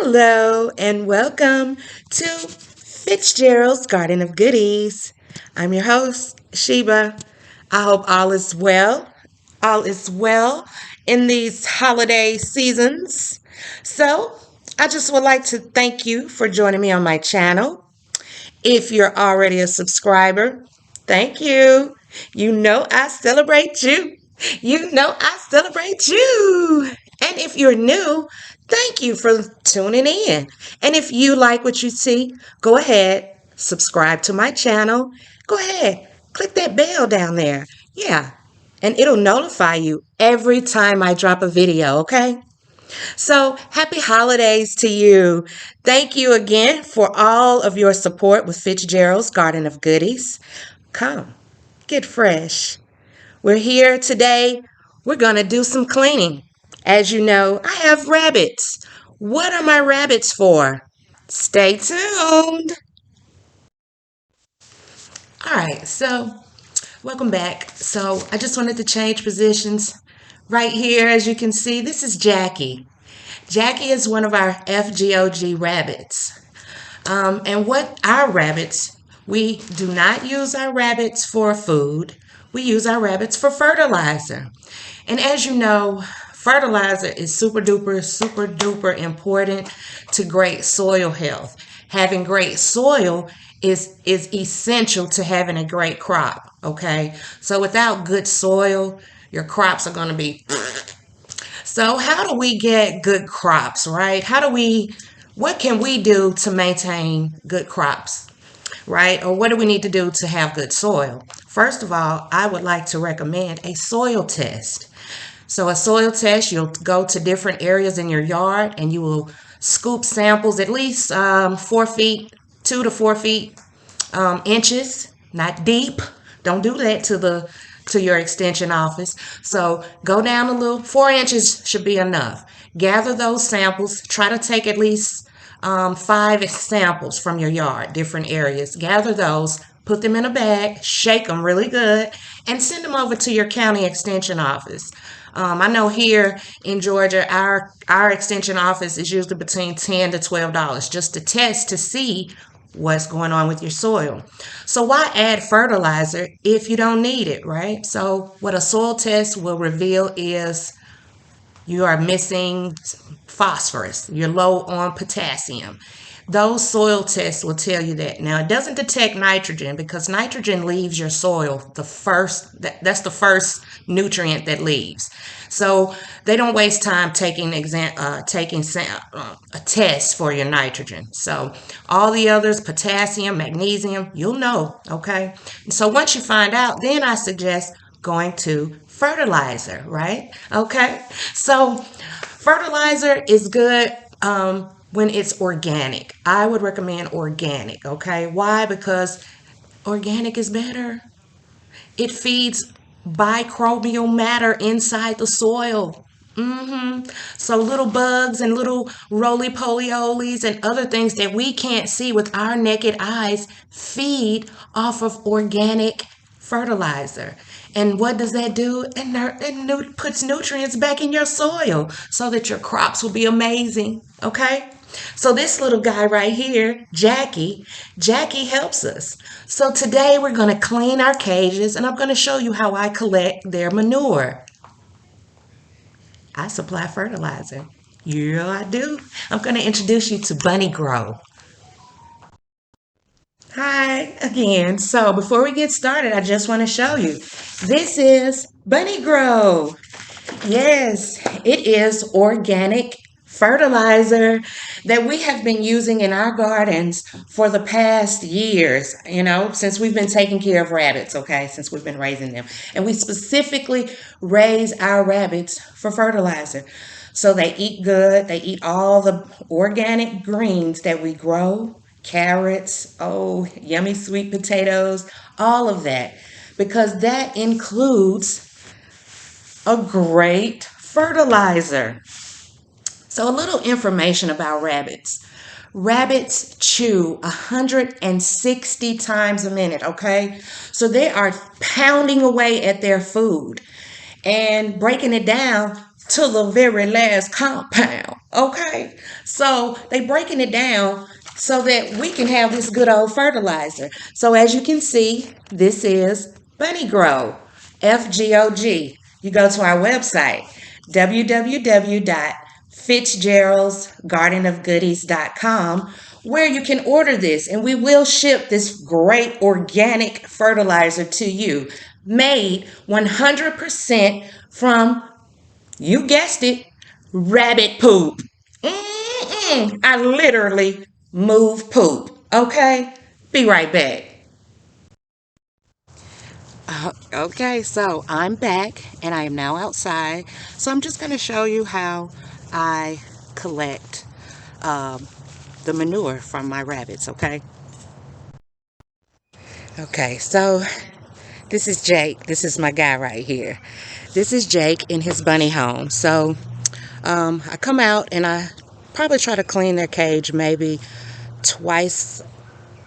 Hello and welcome to Fitzgerald's Garden of Goodies. I'm your host, Sheba. I hope all is well. All is well in these holiday seasons. So, I just would like to thank you for joining me on my channel. If you're already a subscriber, thank you. You know I celebrate you. You know I celebrate you. And if you're new, thank you for tuning in. And if you like what you see, go ahead, subscribe to my channel. Go ahead, click that bell down there. Yeah. And it'll notify you every time I drop a video, okay? So, happy holidays to you. Thank you again for all of your support with Fitzgerald's Garden of Goodies. Come, get fresh. We're here today. We're going to do some cleaning. As you know, I have rabbits. What are my rabbits for? Stay tuned. All right, so welcome back. So, I just wanted to change positions. Right here, as you can see, this is Jackie. Jackie is one of our F.G.O.G rabbits. And what our rabbits, we do not use our rabbits for food. We use our rabbits for fertilizer. And as you know, fertilizer is super duper important to great soil health. Having great soil is essential to having a great crop, okay? So without good soil, your crops are going to be so how do we get good crops, right? What can we do to maintain good crops, right? Or what do we need to do to have good soil? First of all, I would like to recommend a soil test. So a soil test, you'll go to different areas in your yard and you will scoop samples at least 4 feet, 2 to 4 feet, inches, not deep. Don't do that to your extension office. So go down a little, 4 inches should be enough. Gather those samples. Try to take at least 5 samples from your yard, different areas. Gather those, put them in a bag, shake them really good, and send them over to your county extension office. I know here in Georgia, our extension office is usually between $10 to $12 just to test to see what's going on with your soil. So why add fertilizer if you don't need it, right? So what a soil test will reveal is you are missing phosphorus, you're low on potassium. Those soil tests will tell you that. Now, it doesn't detect nitrogen because nitrogen leaves your soil that's the first nutrient that leaves. So they don't waste time taking a test for your nitrogen. So all the others, potassium, magnesium, you'll know, okay? So once you find out, then I suggest going to fertilizer, right? Okay, so fertilizer is good when it's organic. I would recommend organic, okay? Why? Because organic is better. It feeds microbial matter inside the soil. So little bugs and little roly-poly-olies and other things that we can't see with our naked eyes feed off of organic fertilizer. And what does that do? It puts nutrients back in your soil so that your crops will be amazing. Okay? So this little guy right here, Jackie helps us. So today we're going to clean our cages and I'm going to show you how I collect their manure. I supply fertilizer. Yeah, I do. I'm going to introduce you to Bunny Grow. Hi again. So before we get started, I just want to show you. This is Bunny Grow. Yes, it is organic fertilizer that we have been using in our gardens for the past years, since we've been taking care of rabbits, okay, since we've been raising them. And we specifically raise our rabbits for fertilizer. So they eat good, they eat all the organic greens that we grow, carrots, oh, yummy sweet potatoes, all of that, because that includes a great fertilizer. So a little information about rabbits. Rabbits chew 160 times a minute, okay? So they are pounding away at their food and breaking it down to the very last compound. Okay, so they breaking it down so that we can have this good old fertilizer. So as you can see, this is Bunny Grow, F.G.O.G. You go to our website, www.fitzgeraldsgardenofgoodies.com, where you can order this, and we will ship this great organic fertilizer to you, made 100% from, you guessed it, rabbit poop. I literally move poop. Okay? Be right back. Okay, so I'm back and I am now outside. So I'm just going to show you how I collect um, the manure from my rabbits, okay? Okay, so this is Jake. This is my guy right here. This is Jake in his bunny home. So I come out and I probably try to clean their cage maybe twice,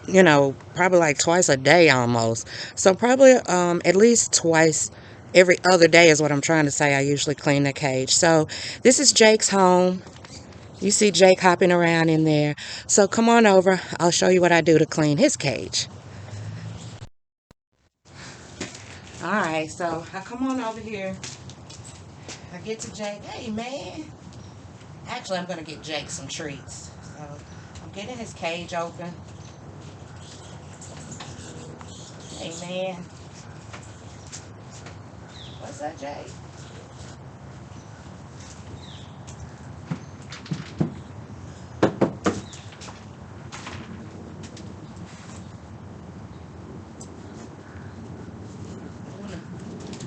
probably like twice a day almost. So probably at least twice every other day is what I'm trying to say. I usually clean the cage. So this is Jake's home. You see Jake hopping around in there. So come on over. I'll show you what I do to clean his cage. All right, so I come on over here. I get to Jake. Hey, man. Actually, I'm going to get Jake some treats. So I'm getting his cage open. Hey, man. What's that, Jake?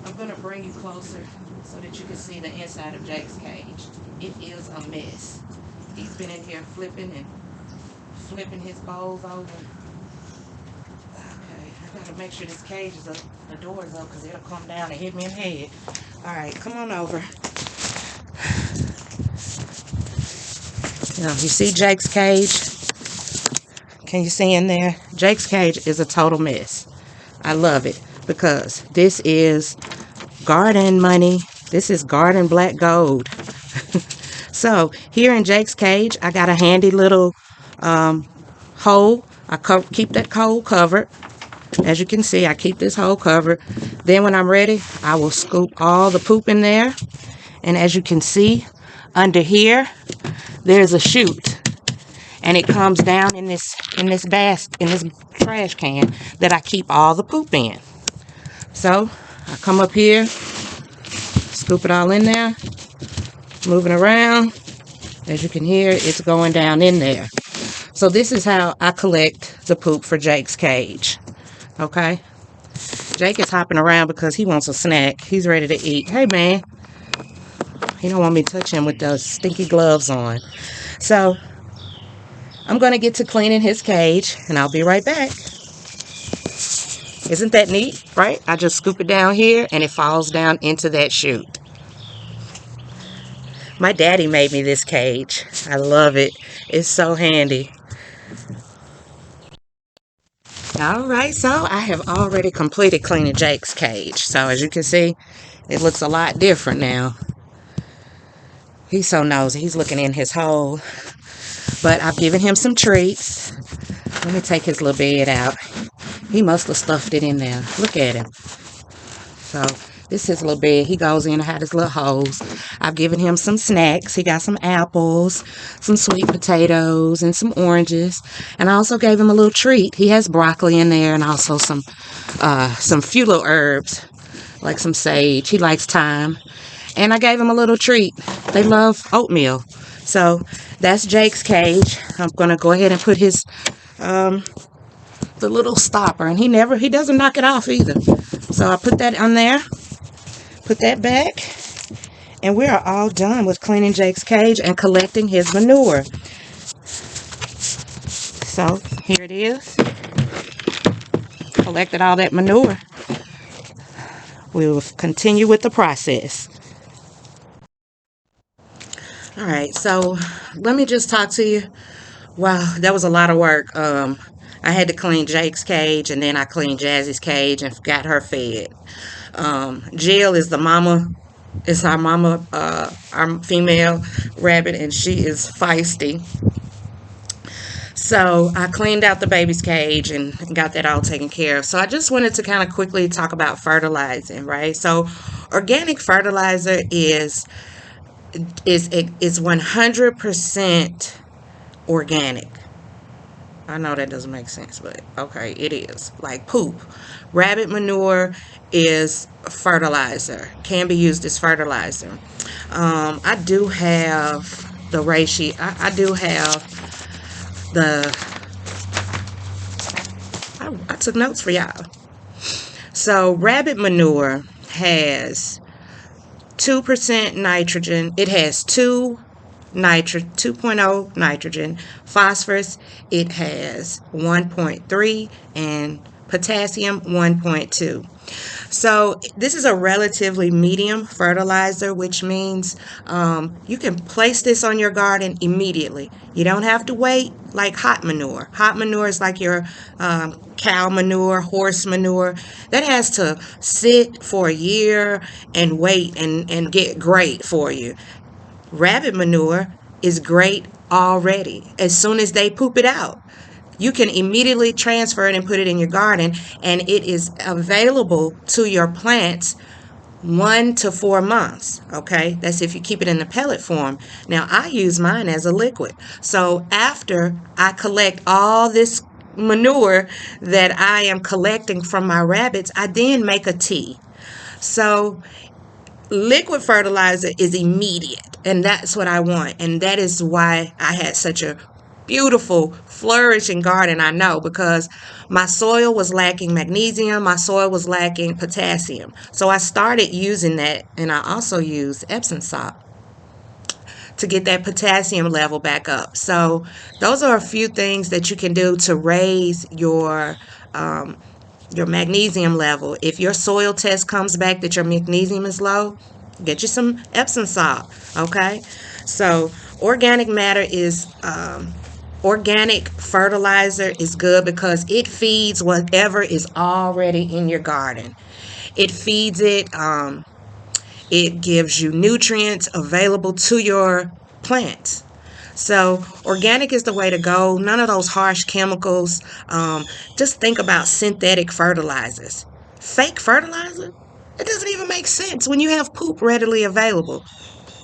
I'm going to bring you closer so that you can see the inside of Jake's cage. It is a mess. He's been in here flipping his bowls over. Okay, I got to make sure this cage is up, the door is up, because it'll come down and hit me in the head. All right, come on over. Now, you see Jake's cage? Can you see in there? Jake's cage is a total mess. I love it because this is garden money. This is garden black gold. So here in Jake's cage, I got a handy little hole. I keep that hole covered. As you can see, I keep this hole covered. Then when I'm ready, I will scoop all the poop in there. And as you can see, under here, there's a chute. And it comes down in this basket, in this trash can that I keep all the poop in. So I come up here, scoop it all in there, moving around. As you can hear, it's going down in there. So this is how I collect the poop for Jake's cage. Okay? Jake is hopping around because he wants a snack. He's ready to eat. Hey, man. He don't want me to touch him with those stinky gloves on. So I'm going to get to cleaning his cage, and I'll be right back. Isn't that neat, right? I just scoop it down here, and it falls down into that chute. My daddy made me this cage. I love it. It's so handy. All right, so I have already completed cleaning Jake's cage. So as you can see, it looks a lot different now. He's so nosy. He's looking in his hole. But I've given him some treats. Let me take his little bed out. He must have stuffed it in there. Look at him. So this is his little bed. He goes in and has his little holes. I've given him some snacks. He got some apples, some sweet potatoes, and some oranges. And I also gave him a little treat. He has broccoli in there and also some few little herbs, like some sage. He likes thyme. And I gave him a little treat. They love oatmeal. So that's Jake's cage. I'm going to go ahead and put his the little stopper, and he doesn't knock it off either. So I put that on there, put that back, and we are all done with cleaning Jake's cage and collecting his manure. So here it is. Collected all that manure. We will continue with the process. All right, so let me just talk to you. Wow, that was a lot of work. I had to clean Jake's cage, and then I cleaned Jazzy's cage and got her fed. Jill is the mama. It's our mama, our female rabbit, and she is feisty. So I cleaned out the baby's cage and got that all taken care of. So I just wanted to kind of quickly talk about fertilizing, right? So organic fertilizer is 100% organic. I know that doesn't make sense, but okay, it is. Like poop. Rabbit manure is fertilizer, can be used as fertilizer. I do have the ratio, I do have the, I took notes for y'all. So, rabbit manure has 2% nitrogen. It has 2.0 nitrogen. Phosphorus, it has 1.3, and potassium 1.2. So this is a relatively medium fertilizer, which means you can place this on your garden immediately. You don't have to wait like hot manure. Hot manure is like your cow manure, horse manure. That has to sit for a year and wait and get great for you. Rabbit manure is great already as soon as they poop it out. You can immediately transfer it and put it in your garden, and it is available to your plants 1 to 4 months. Okay, that's if you keep it in the pellet form. Now, I use mine as a liquid. So after I collect all this manure that I am collecting from my rabbits, I then make a tea. So liquid fertilizer is immediate, and that's what I want, and that is why I had such a beautiful flourishing garden. I know, because my soil was lacking magnesium, my soil was lacking potassium, so I started using that, and I also used Epsom salt to get that potassium level back up. So those are a few things that you can do to raise your magnesium level. If your soil test comes back that your magnesium is low, get you some Epsom salt. Okay, so organic matter is organic fertilizer is good because it feeds whatever is already in your garden. It feeds it. It gives you nutrients available to your plants. So organic is the way to go. None of those harsh chemicals. Just think about synthetic fertilizers. Fake fertilizer? It doesn't even make sense when you have poop readily available.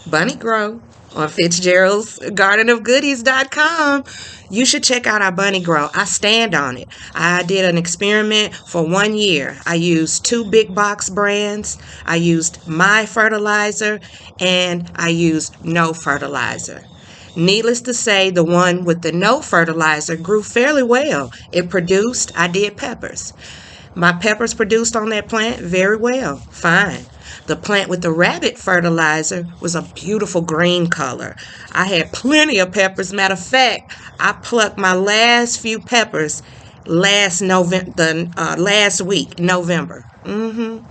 Bunny Grow on FitzGerald'sGardenOfGoodies.com. You should check out our Bunny Grow. I stand on it. I did an experiment for 1 year. I used 2 big box brands. I used my fertilizer, and I used no fertilizer. Needless to say, the one with the no fertilizer grew fairly well. It produced, I did peppers. My peppers produced on that plant very well, fine. The plant with the rabbit fertilizer was a beautiful green color. I had plenty of peppers. Matter of fact, I plucked my last few peppers last week, November. And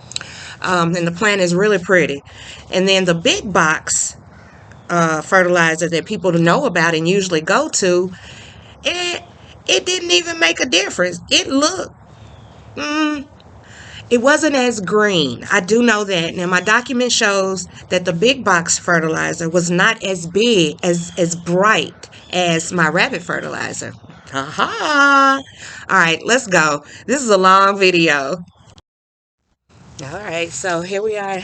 the plant is really pretty. And then the big box fertilizer that people know about and usually go to, it didn't even make a difference. It wasn't as green. I do know that. Now, my document shows that the big box fertilizer was not as big, as bright as my rabbit fertilizer. Haha. All right, let's go. This is a long video. All right, so here we are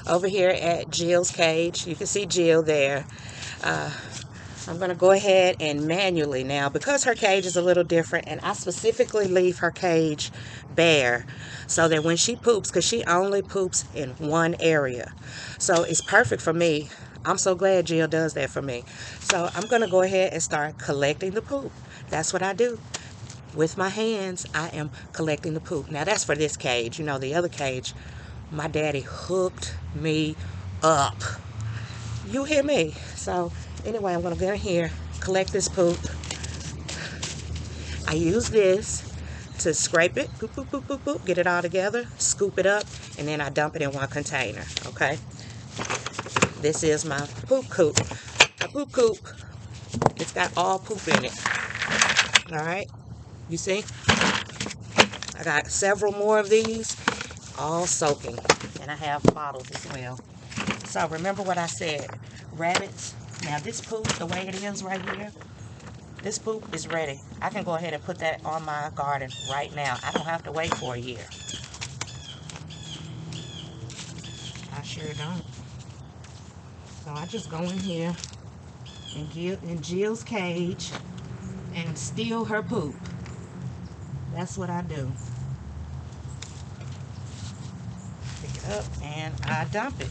over here at Jill's cage. You can see Jill there. I'm going to go ahead and manually now, because her cage is a little different, and I specifically leave her cage bare so that when she poops, because she only poops in one area, so it's perfect for me. I'm so glad Jill does that for me. So I'm going to go ahead and start collecting the poop. That's what I do. With my hands, I am collecting the poop. Now, that's for this cage. You know, the other cage, my daddy hooked me up. You hear me? So anyway, I'm going to go in here, collect this poop. I use this to scrape it, poop, poop, poop, poop, poop, get it all together, scoop it up, and then I dump it in one container, okay? This is my poop coop. My poop coop, it's got all poop in it, all right? You see? I got several more of these, all soaking, and I have bottles as well. So remember what I said, rabbits Now this poop, the way it is right here, this poop is ready. I can go ahead and put that on my garden right now. I don't have to wait for a year. I sure don't. So I just go in here in Jill's cage and steal her poop. That's what I do. Pick it up and I dump it.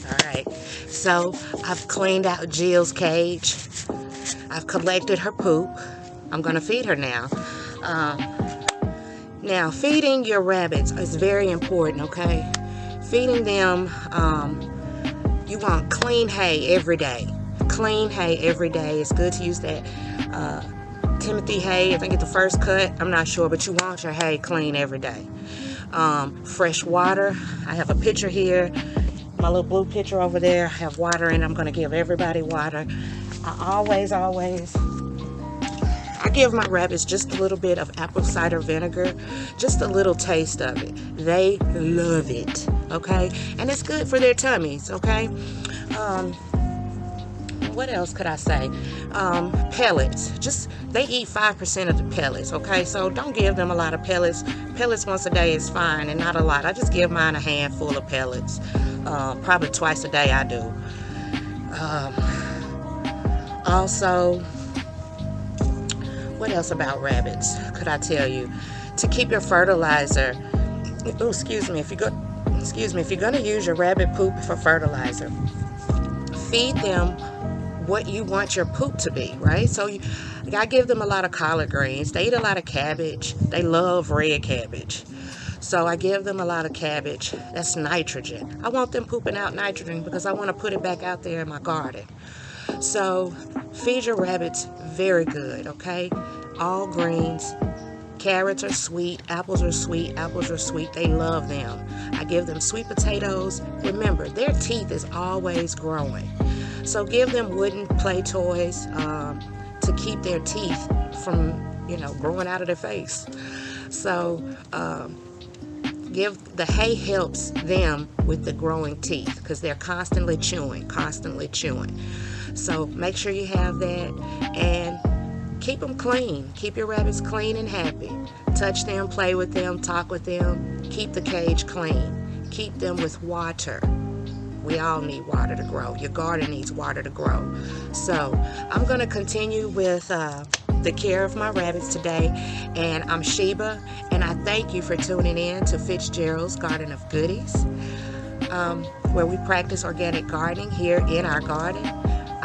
Alright, so I've cleaned out Jill's cage. I've collected her poop. I'm going to feed her now. Now, feeding your rabbits is very important, okay? Feeding them, you want clean hay every day. Clean hay every day. It's good to use that Timothy hay. I think it's the first cut. I'm not sure, but you want your hay clean every day. Fresh water. I have a pitcher here. My little blue pitcher over there. I have water in it. I'm going to give everybody water. I give my rabbits just a little bit of apple cider vinegar, just a little taste of it. They love it, okay? And it's good for their tummies, okay? What else could I say? Pellets. They eat 5% of the pellets, okay? So don't give them a lot of pellets. Pellets once a day is fine and not a lot. I just give mine a handful of pellets. Probably twice a day I do. Also, what else about rabbits could I tell you? To keep your fertilizer, excuse me, if you're going to use your rabbit poop for fertilizer, feed them what you want your poop to be, right? So I give them a lot of collard greens. They eat a lot of cabbage. They love red cabbage. So I give them a lot of cabbage. That's nitrogen. I want them pooping out nitrogen because I want to put it back out there in my garden. So feed your rabbits very good, okay? All greens. Carrots are sweet. Apples are sweet. Apples are sweet. They love them. I give them sweet potatoes. Remember, their teeth is always growing. So give them wooden play toys to keep their teeth from, growing out of their face. So the hay helps them with the growing teeth because they're constantly chewing. So make sure you have that and keep them clean. Keep your rabbits clean and happy. Touch them, play with them, talk with them. Keep the cage clean. Keep them with water. We all need water to grow. Your garden needs water to grow. So I'm going to continue with the care of my rabbits today. And I'm Sheba, and I thank you for tuning in to Fitzgerald's Garden of Goodies, where we practice organic gardening here in our garden.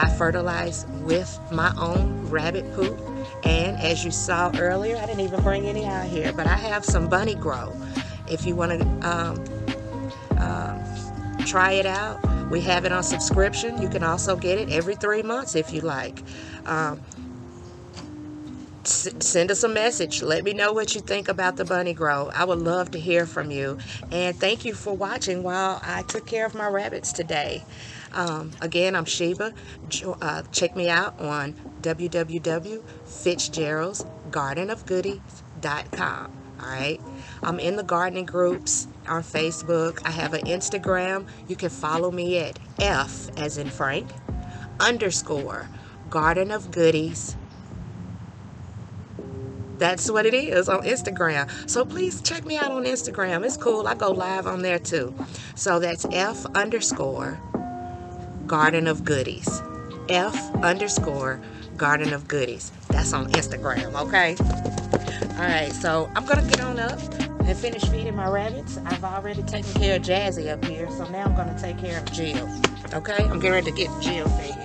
I fertilize with my own rabbit poop. And as you saw earlier, I didn't even bring any out here, but I have some bunny grow. If you want to try it out, we have it on subscription. You can also get it every 3 months if you like. Send us a message. Let me know what you think about the bunny grow. I would love to hear from you. And thank you for watching while I took care of my rabbits today. Again, I'm Sheba. Check me out on www.fitzgeraldsgardenofgoodies.com. All right. I'm in the gardening groups on Facebook. I have an Instagram. You can follow me at F as in Frank _Garden of Goodies. That's what it is on Instagram. So please check me out on Instagram. It's cool. I go live on there too. So that's F _Garden of Goodies. F _Garden of Goodies. That's on Instagram, okay? All right, so I'm going to get on up and finish feeding my rabbits. I've already taken care of Jazzy up here, so now I'm going to take care of Jill. Okay? I'm getting ready to get Jill fed.